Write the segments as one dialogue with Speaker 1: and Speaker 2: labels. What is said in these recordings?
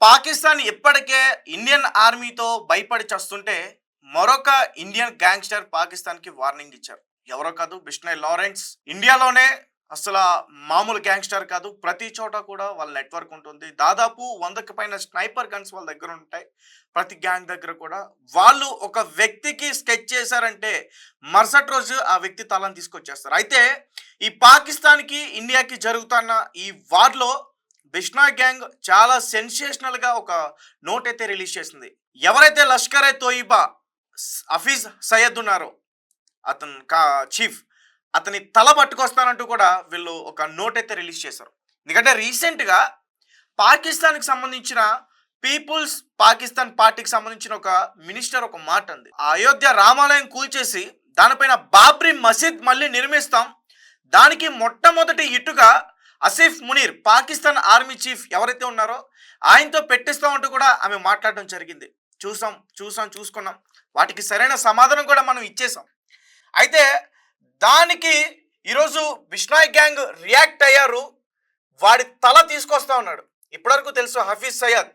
Speaker 1: పాకిస్తాన్ ఇప్పటికే ఇండియన్ ఆర్మీతో భయపడి చస్తుంటే మరొక ఇండియన్ గ్యాంగ్స్టర్ పాకిస్తాన్కి వార్నింగ్ ఇచ్చారు. ఎవరో కాదు, బిష్నోయ్ లారెన్స్. ఇండియాలోనే అసలు మామూలు గ్యాంగ్స్టర్ కాదు. ప్రతి చోట కూడా వాళ్ళ నెట్వర్క్ ఉంటుంది. దాదాపు 100కి పైన స్నైపర్ గన్స్ వాళ్ళ దగ్గర ఉంటాయి. ప్రతి గ్యాంగ్ దగ్గర కూడా వాళ్ళు ఒక వ్యక్తికి స్కెచ్ చేశారంటే మరుసటి రోజు ఆ వ్యక్తి తలని తీసుకొచ్చేస్తారు. అయితే ఈ పాకిస్తాన్కి ఇండియాకి జరుగుతున్న ఈ వార్లో బిష్నాయ్ గ్యాంగ్ చాలా సెన్సేషనల్గా ఒక నోట్ అయితే రిలీజ్ చేసింది. ఎవరైతే లష్కర్ ఏ తోయిబా హఫీజ్ సయ్యద్ ఉన్నారో అతను చీఫ్, అతని తల పట్టుకొస్తానంటూ కూడా వీళ్ళు ఒక నోట్ అయితే రిలీజ్ చేశారు. ఎందుకంటే రీసెంట్గా పాకిస్తాన్కి సంబంధించిన పీపుల్స్ పాకిస్తాన్ పార్టీకి సంబంధించిన ఒక మినిస్టర్ ఒక మాట అంది, అయోధ్య రామాలయం కూల్చేసి దానిపైన బాబ్రీ మసీద్ మళ్ళీ నిర్మిస్తాం, దానికి మొట్టమొదటి ఇటుగా ఆసిఫ్ మునీర్ పాకిస్తాన్ ఆర్మీ చీఫ్ ఎవరైతే ఉన్నారో ఆయనతో పెట్టిస్తామంటూ కూడా ఆమె మాట్లాడడం జరిగింది. చూసుకున్నాం, వాటికి సరైన సమాధానం కూడా మనం ఇచ్చేసాం. అయితే దానికి ఈరోజు బిష్నాయ్ గ్యాంగ్ రియాక్ట్ అయ్యారు. వాడి తల తీసుకొస్తా ఉన్నాడు. ఇప్పటివరకు తెలుసు హఫీజ్ సయ్యద్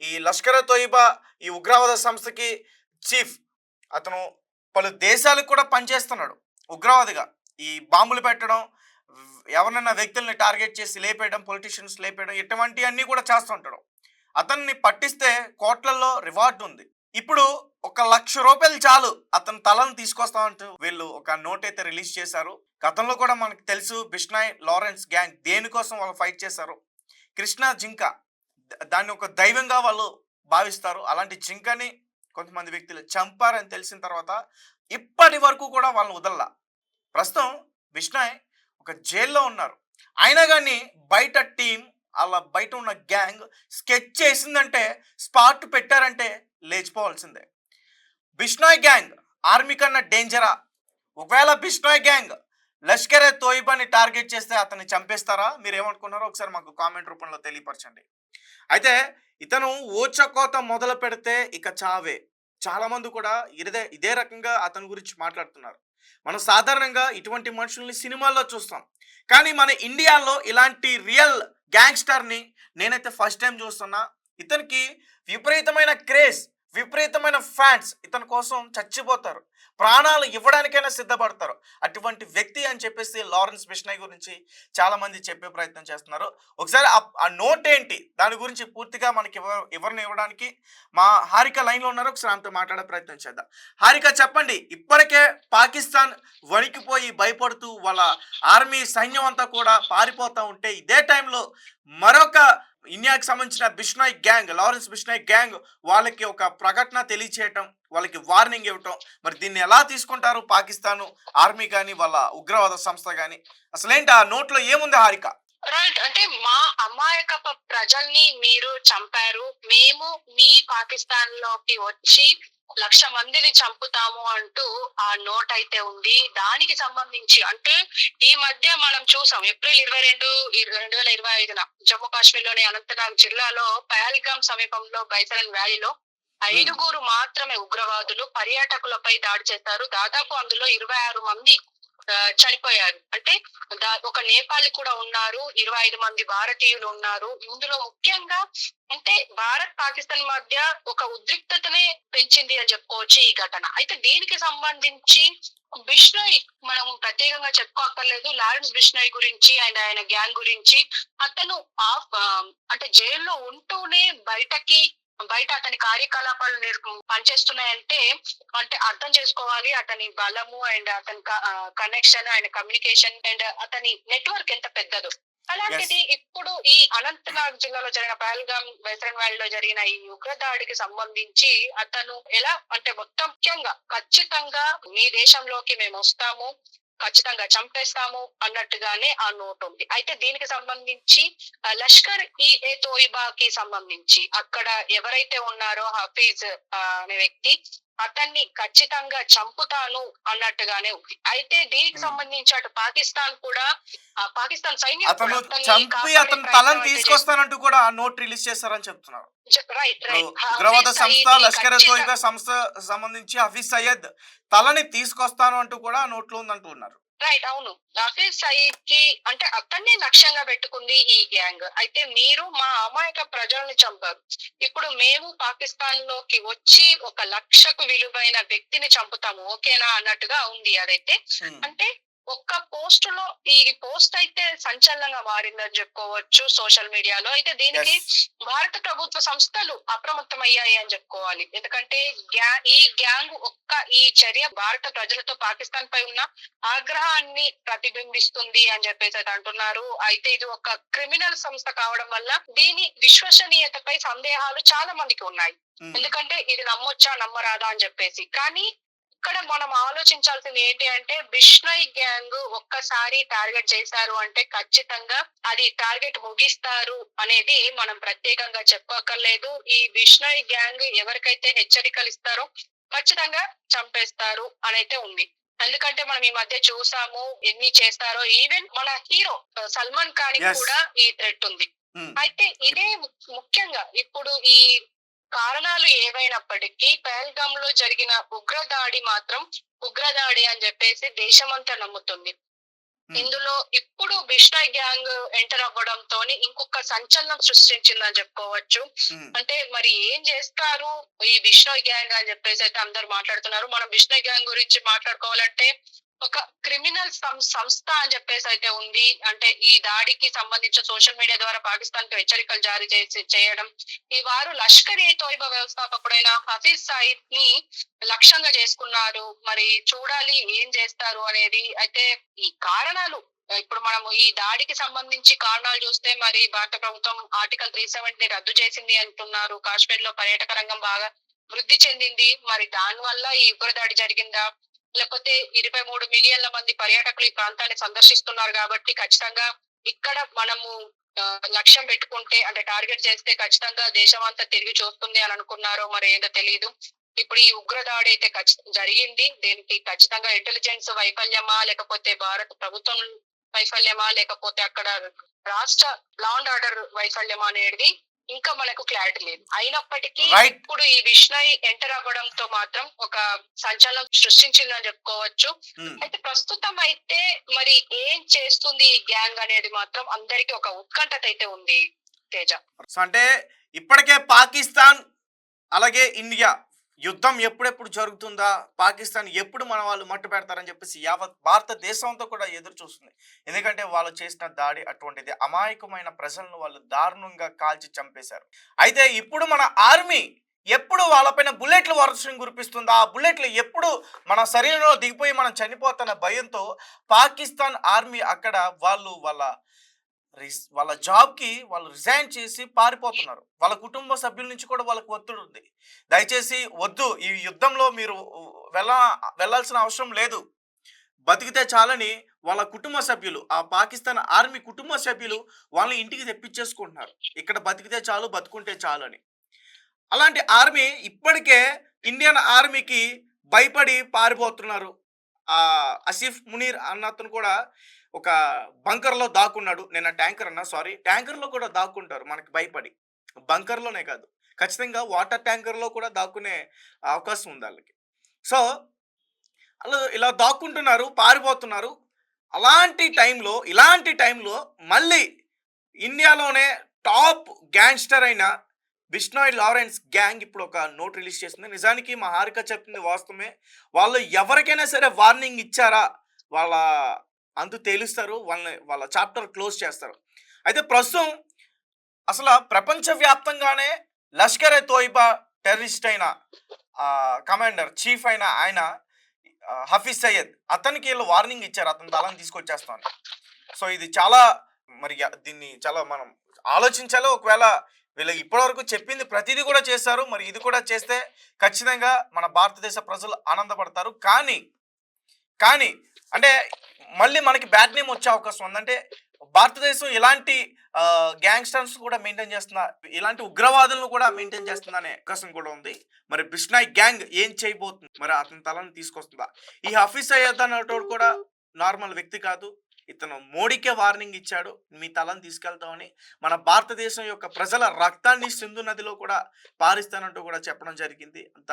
Speaker 1: ఈ లష్కర్ ఏ తోయిబా ఈ ఉగ్రవాద సంస్థకి చీఫ్. అతను పలు దేశాలకు కూడా పనిచేస్తున్నాడు ఉగ్రవాదిగా. ఈ బాంబులు పెట్టడం, ఎవరినైనా వ్యక్తుల్ని టార్గెట్ చేసి లేపేయడం, పొలిటీషియన్స్ లేపేయడం, ఇటువంటి అన్నీ కూడా చేస్తుంటాడు. అతన్ని పట్టిస్తే కోట్లలో రివార్డు ఉంది. ఇప్పుడు ₹1,00,000 చాలు అతని తలను తీసుకొస్తామంటూ వీళ్ళు ఒక నోట్ అయితే రిలీజ్ చేశారు. గతంలో కూడా మనకు తెలుసు బిష్నాయ్ లారెన్స్ గ్యాంగ్ దేనికోసం వాళ్ళు ఫైట్ చేశారు. కృష్ణా జింక, దాన్ని ఒక దైవంగా వాళ్ళు భావిస్తారు. అలాంటి జింకని కొంతమంది వ్యక్తులు చంపారని తెలిసిన తర్వాత ఇప్పటి వరకు కూడా వాళ్ళని వదల్లా. ప్రస్తుతం బిష్నాయ్ ఒక జైల్లో ఉన్నారు. అయినా కానీ బయట టీం, అలా బయట ఉన్న గ్యాంగ్ స్కెచ్ చేసిందంటే, స్పాట్ పెట్టారంటే లేచిపోవాల్సిందే. బిష్నాయ్ గ్యాంగ్ ఆర్మీ కన్నా డేంజరా? ఒకవేళ బిష్నాయ్ గ్యాంగ్ లష్కర్ ఏ తోయిబాని టార్గెట్ చేస్తే అతన్ని చంపేస్తారా? మీరు ఏమనుకున్నారో ఒకసారి మాకు కామెంట్ రూపంలో తెలియపరచండి. అయితే ఇతను ఊచకోత మొదలు పెడితే ఇక చావే. చాలామంది కూడా ఇదే రకంగా అతని గురించి మాట్లాడుతున్నారు. మనం సాధారణంగా ఇటువంటి మనుషుల్ని సినిమాల్లో చూస్తాం, కానీ మన ఇండియాలో ఇలాంటి రియల్ గ్యాంగ్స్టర్ని నేనైతే ఫస్ట్ టైం చూస్తున్నా. ఇతనికి విపరీతమైన క్రేజ్, విపరీతమైన ఫ్యాన్స్, ఇతని కోసం చచ్చిపోతారు, ప్రాణాలు ఇవ్వడానికైనా సిద్ధపడతారు. అటువంటి వ్యక్తి అని చెప్పేసి లారెన్స్ బిష్నాయ్ గురించి చాలామంది చెప్పే ప్రయత్నం చేస్తున్నారు. ఒకసారి ఆ నోట్ ఏంటి, దాని గురించి పూర్తిగా మనకి ఎవరిని ఇవ్వడానికి మా హారిక లైన్లో ఉన్నారు. ఒకసారి ఆమెతో మాట్లాడే ప్రయత్నం చేద్దాం. హారిక, చెప్పండి. ఇప్పటికే పాకిస్తాన్ వణికిపోయి భయపడుతూ వాళ్ళ ఆర్మీ సైన్యం అంతా కూడా పారిపోతూ ఉంటే, ఇదే టైంలో మరొక ఇండియాకి సంబంధించిన Bishnoi gang, Lawrence Bishnoi gang వాళ్ళకి ఒక ప్రకటన తెలియచేయటం, వాళ్ళకి వార్నింగ్ ఇవ్వటం, మరి దీన్ని ఎలా తీసుకుంటారు పాకిస్తాన్ ఆర్మీ కానీ వాళ్ళ ఉగ్రవాద సంస్థ కానీ? అసలేంటి ఆ నోట్లో ఏముంది హారిక?
Speaker 2: రైట్, అంటే మా అమాయక ప్రజల్ని మీరు చంపారు, మేము మీ పాకిస్తాన్ లోకి వచ్చి 1,00,000 మందిని చంపుతాము అంటూ ఆ నోట్ అయితే ఉంది. దానికి సంబంధించి అంటే ఈ మధ్య మనం చూసాం, ఏప్రిల్ 22, 2025 జమ్మూ కాశ్మీర్ లోని అనంతనాగ్ జిల్లాలో పహల్గామ్ సమీపంలో బైసరన్ వ్యాలీలో 5 మాత్రమే ఉగ్రవాదులు పర్యాటకులపై దాడి చేశారు. దాదాపు అందులో 26 మంది చనిపోయారు. అంటే ఒక నేపాలి కూడా ఉన్నారు, 25 మంది భారతీయులు ఉన్నారు. ఇందులో ముఖ్యంగా అంటే భారత్ పాకిస్తాన్ మధ్య ఒక ఉద్రిక్తతనే పెంచింది అని చెప్పుకోవచ్చు ఈ ఘటన. అయితే దీనికి సంబంధించి బిష్నాయ్ మనం ప్రత్యేకంగా చెప్పుకోక్కర్లేదు. లారెన్స్ బిష్నాయ్ గురించి ఆయన గ్యాంగ్ గురించి, అతను అంటే జైల్లో ఉంటూనే బయట అతని కార్యకలాపాలు పనిచేస్తున్నాయంటే అంటే అర్థం చేసుకోవాలి అతని బలము అండ్ అతని కనెక్షన్, ఆయన కమ్యూనికేషన్ అండ్ అతని నెట్వర్క్ ఎంత పెద్దదో. అలాంటిది ఇప్పుడు ఈ అనంతనాగ్ జిల్లాలో జరిగిన పహల్గామ్ బైసరన్ వ్యాలీలో జరిగిన ఈ ఉగ్ర దాడికి సంబంధించి అతను ఎలా అంటే మొత్తం ముఖ్యంగా ఖచ్చితంగా మీ దేశంలోకి మేము వస్తాము, ఖచ్చితంగా చంపేస్తాము అన్నట్టుగానే ఆ నోట్ ఉంది. అయితే దీనికి సంబంధించి లష్కర్ ఏ తోయిబాకి సంబంధించి అక్కడ ఎవరైతే ఉన్నారో హఫీజ్ అనే వ్యక్తి, అతన్ని ఖచ్చితంగా చంపుతాను అన్నట్టుగానే ఉంది. అయితే దీనికి సంబంధించి అటు పాకిస్తాన్ కూడా పాకిస్తాన్ సైన్యం
Speaker 1: తలని తీసుకొస్తానంటూ కూడా నోట్ రిలీజ్ చేస్తారని చెప్తున్నారు. ఉగ్రవాద సంస్థ లష్కర్ ఏ తోయిబా సంస్థ సంబంధించి హఫీజ్ సయ్యద్ తలని తీసుకొస్తాను అంటూ కూడా నోట్లో ఉందంటూ ఉన్నారు.
Speaker 2: రైట్, అవును. హఫీజ్ సయీద్ కి అంటే అతన్ని లక్ష్యంగా పెట్టుకుంది ఈ గ్యాంగ్. అయితే మీరు మా అమాయక ప్రజల్ని చంపారు. ఇప్పుడు మేము పాకిస్తాన్ లోకి వచ్చి 1,00,000కు విలువైన వ్యక్తిని చంపుతాము, ఓకేనా అన్నట్టుగా ఉంది అదైతే.
Speaker 1: ఉమ్,
Speaker 2: అంటే ఒక్క పోస్ట్ లో ఈ పోస్ట్ అయితే సంచలనంగా మారిందని చెప్పుకోవచ్చు సోషల్ మీడియాలో. అయితే దీనికి
Speaker 1: ఎస్,
Speaker 2: భారత ప్రభుత్వ సంస్థలు అప్రమత్తమయ్యాయి అని చెప్పుకోవాలి. ఎందుకంటే ఈ గ్యాంగ్ ఈ చర్య భారత ప్రజలతో పాకిస్తాన్ పై ఉన్న ఆగ్రహాన్ని ప్రతిబింబిస్తుంది అని చెప్పేసి అయితే అంటున్నారు. అయితే ఇది ఒక క్రిమినల్ సంస్థ కావడం వల్ల దీని విశ్వసనీయతపై సందేహాలు చాలా మందికి ఉన్నాయి.
Speaker 1: ఉమ్,
Speaker 2: ఎందుకంటే ఇది నమ్మొచ్చా నమ్మరాదా అని చెప్పేసి. కానీ ఇక్కడ మనం ఆలోచించాల్సింది ఏంటి అంటే, బిష్నోయ్ గ్యాంగ్ ఒక్కసారి టార్గెట్ చేశారు అంటే ఖచ్చితంగా అది టార్గెట్ ముగిస్తారు అనేది మనం ప్రత్యేకంగా చెప్పక్కర్లేదు. ఈ బిష్నోయ్ గ్యాంగ్ ఎవరికైతే హెచ్చరికలు ఇస్తారో ఖచ్చితంగా చంపేస్తారు అనైతే ఉంది. ఎందుకంటే మనం ఈ మధ్య చూసాము ఎన్ని చేస్తారో. ఈవెన్ మన హీరో సల్మాన్ ఖాన్
Speaker 1: Yes.
Speaker 2: కూడా ఈ థ్రెట్ ఉంది.
Speaker 1: ఉమ్,
Speaker 2: అయితే ఇదే ముఖ్యంగా ఇప్పుడు ఈ కారణాలు ఏవైనప్పటికీ పహల్గామ్ లో జరిగిన ఉగ్రదాడి మాత్రం ఉగ్రదాడి అని చెప్పేసి దేశమంతా నమ్ముతుంది.
Speaker 1: ఉమ్,
Speaker 2: ఇందులో ఇప్పుడు బిష్నోయ్ గ్యాంగ్ ఎంటర్ అవ్వడంతో ఇంకొక సంచలనం సృష్టించిందని చెప్పుకోవచ్చు.
Speaker 1: ఉమ్,
Speaker 2: అంటే మరి ఏం చేస్తారు ఈ బిష్నోయ్ గ్యాంగ్ అని చెప్పేసి అయితే అందరు మాట్లాడుతున్నారు. మనం బిష్నోయ్ గ్యాంగ్ గురించి మాట్లాడుకోవాలంటే ఒక క్రిమినల్ సంస్థ అని చెప్పేసి అయితే ఉంది. అంటే ఈ దాడికి సంబంధించిన సోషల్ మీడియా ద్వారా పాకిస్తాన్ కు హెచ్చరికలు జారీ చేయడం, ఈ వారు లష్కర్ ఏ తోయిబా వ్యవస్థాపకుడైన హఫీజ్ సయీద్ ని లక్ష్యంగా చేసుకున్నారు. మరి చూడాలి ఏం చేస్తారు అనేది. అయితే ఈ కారణాలు ఇప్పుడు మనము ఈ దాడికి సంబంధించి కారణాలు చూస్తే మరి భారత ప్రభుత్వం ఆర్టికల్ 370 రద్దు చేసింది అంటున్నారు. కాశ్మీర్ లో పర్యాటక రంగం బాగా వృద్ధి చెందింది. మరి దాని వల్ల ఈ ఉగ్రదాడి జరిగిందా, లేకపోతే 23 మిలియన్ల మంది పర్యాటకులు ఈ ప్రాంతాన్ని సందర్శిస్తున్నారు కాబట్టి ఖచ్చితంగా ఇక్కడ మనము లక్ష్యం పెట్టుకుంటే అంటే టార్గెట్ చేస్తే ఖచ్చితంగా దేశం అంతా తిరిగి చూస్తుంది అని అనుకున్నారో మరి ఏంటో తెలియదు. ఇప్పుడు ఈ ఉగ్రదాడి అయితే జరిగింది. దీనికి ఖచ్చితంగా ఇంటెలిజెన్స్ వైఫల్యమా, లేకపోతే భారత ప్రభుత్వం వైఫల్యమా, లేకపోతే అక్కడ రాష్ట్ర లా అండ్ ఆర్డర్ వైఫల్యమా అనేది ఇంకా మనకు క్లారిటీ లేదు. అయినప్పటికీ
Speaker 1: Right.
Speaker 2: ఇప్పుడు ఈ బిష్నోయ్ ఎంటర్ అవ్వడంతో మాత్రం ఒక సంచలనం సృష్టించిందని చెప్పుకోవచ్చు.
Speaker 1: ఉమ్.
Speaker 2: అయితే ప్రస్తుతం అయితే మరి ఏం చేస్తుంది ఈ గ్యాంగ్ అనేది మాత్రం అందరికి ఒక ఉత్కంఠత అయితే ఉంది తేజ.
Speaker 1: సో అంటే ఇప్పటికే పాకిస్తాన్ అలాగే ఇండియా యుద్ధం ఎప్పుడెప్పుడు జరుగుతుందా, పాకిస్తాన్ ఎప్పుడు మన వాళ్ళు మట్టు పెడతారని చెప్పేసి యావత్ భారతదేశంతో కూడా ఎదురు చూస్తుంది. ఎందుకంటే వాళ్ళు చేసిన దాడి అటువంటిది. అమాయకమైన ప్రజలను వాళ్ళు దారుణంగా కాల్చి చంపేశారు. అయితే ఇప్పుడు మన ఆర్మీ ఎప్పుడు వాళ్ళపైన బుల్లెట్లు వర్షం కురిపిస్తుందా, ఆ బుల్లెట్లు ఎప్పుడు మన శరీరంలో దిగిపోయి మనం చనిపోతున్న భయంతో పాకిస్తాన్ ఆర్మీ అక్కడ వాళ్ళ జాబ్కి వాళ్ళు రిజైన్ చేసి పారిపోతున్నారు. వాళ్ళ కుటుంబ సభ్యుల నుంచి కూడా వాళ్ళకి ఒత్తిడి ఉంది. దయచేసి వద్దు, ఈ యుద్ధంలో మీరు వెళ్ళాల్సిన అవసరం లేదు, బతికితే చాలని వాళ్ళ కుటుంబ సభ్యులు, ఆ పాకిస్తాన్ ఆర్మీ కుటుంబ సభ్యులు వాళ్ళని ఇంటికి తెప్పించేసుకుంటున్నారు. ఇక్కడ బతికితే చాలు, బతుకుంటే చాలు అని. అలాంటి ఆర్మీ ఇప్పటికే ఇండియన్ ఆర్మీకి భయపడి పారిపోతున్నారు. ఆసిఫ్ మునీర్ అన్న అతను కూడా ఒక బంకర్లో దాక్కున్నాడు. నిన్న ట్యాంకర్లో కూడా దాక్కుంటారు మనకి భయపడి. బంకర్లోనే కాదు, ఖచ్చితంగా వాటర్ ట్యాంకర్లో కూడా దాక్కునే అవకాశం ఉంది వాళ్ళకి. సో అలా ఇలా దాక్కుంటున్నారు, పారిపోతున్నారు. ఇలాంటి టైంలో మళ్ళీ ఇండియాలోనే టాప్ గ్యాంగ్స్టర్ అయిన బిష్నోయ్ లారెన్స్ గ్యాంగ్ ఇప్పుడు ఒక నోట్ రిలీజ్ చేస్తుంది. నిజానికి మా హారిక చెప్తుంది వాస్తవమే. వాళ్ళు ఎవరికైనా సరే వార్నింగ్ ఇచ్చారా, వాళ్ళ అంతు తేలుస్తారు, వాళ్ళ చాప్టర్ క్లోజ్ చేస్తారు. అయితే ప్రస్తుతం అసలు ప్రపంచవ్యాప్తంగానే లష్కర్ ఏ తోయిబా టెర్రరిస్ట్ అయిన కమాండర్ చీఫ్ అయిన ఆయన హఫీజ్ సయ్యద్, అతనికి వీళ్ళు వార్నింగ్ ఇచ్చారు, అతని దళాన్ని తీసుకొచ్చేస్తాను. సో ఇది చాలా మరి దీన్ని చాలా మనం ఆలోచించాలి. ఒకవేళ వీళ్ళు ఇప్పటివరకు చెప్పింది ప్రతిదీ కూడా చేశారు, మరి ఇది కూడా చేస్తే ఖచ్చితంగా మన భారతదేశ ప్రజలు ఆనందపడతారు. కానీ అంటే మళ్ళీ మనకి బ్యాడ్ నేమ్ వచ్చే అవకాశం ఉంది. అంటే భారతదేశం ఇలాంటి గ్యాంగ్స్టర్స్ కూడా మెయింటైన్ చేస్తుందా, ఇలాంటి ఉగ్రవాదులను కూడా మెయింటైన్ చేస్తుందా అనే అవకాశం కూడా ఉంది. మరి బిష్నోయ్ గ్యాంగ్ ఏం చేయబోతుంది, మరి అతని తలని తీసుకొస్తుందా? ఈ హఫీజ్ సయ్యద్ అనేటోడు కూడా నార్మల్ వ్యక్తి కాదు. ఇతను మోడీకే వార్నింగ్ ఇచ్చాడు, మీ తలని తీసుకెళ్తామని. మన భారతదేశం యొక్క ప్రజల రక్తాన్ని సింధు నదిలో కూడా పారిస్తానంటూ కూడా చెప్పడం జరిగింది. అంత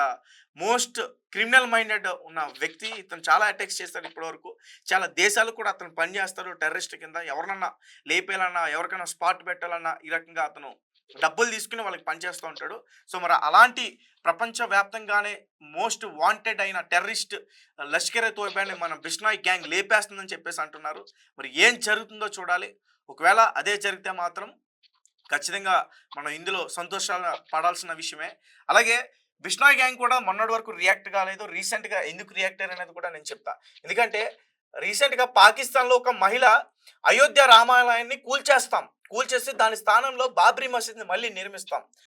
Speaker 1: మోస్ట్ క్రిమినల్ మైండెడ్ ఉన్న వ్యక్తి ఇతను. చాలా అటాక్స్ చేస్తాడు ఇప్పటివరకు. చాలా దేశాలు కూడా అతను పనిచేస్తాడు టెర్రరిస్ట్ కింద. ఎవరినన్నా లేపేయాలన్నా, ఎవరికైనా స్పాట్ పెట్టాలన్నా ఈ రకంగా అతను డబ్బులు తీసుకుని వాళ్ళకి పనిచేస్తూ ఉంటాడు. సో మరి అలాంటి ప్రపంచవ్యాప్తంగానే మోస్ట్ వాంటెడ్ అయిన టెర్రరిస్ట్ లష్కర్ ఎ తోయిబాని మన బిష్నాయ్ గ్యాంగ్ లేపేస్తుందని చెప్పేసి అంటున్నారు. మరి ఏం జరుగుతుందో చూడాలి. ఒకవేళ అదే జరిగితే మాత్రం ఖచ్చితంగా మనం ఇందులో సంతోషాలు పడాల్సిన విషయమే. అలాగే బిష్నాయ్ గ్యాంగ్ కూడా మొన్నటి వరకు రియాక్ట్ కాలేదు. రీసెంట్గా ఎందుకు రియాక్ట్ అయ్యారు అనేది కూడా నేను చెప్తా. ఎందుకంటే రీసెంట్గా పాకిస్తాన్లో ఒక మహిళ అయోధ్య రామాలయాన్ని కూల్చేసి దాని స్థానంలో బాబ్రీ మసీద్ని మళ్ళీ నిర్మిస్తాం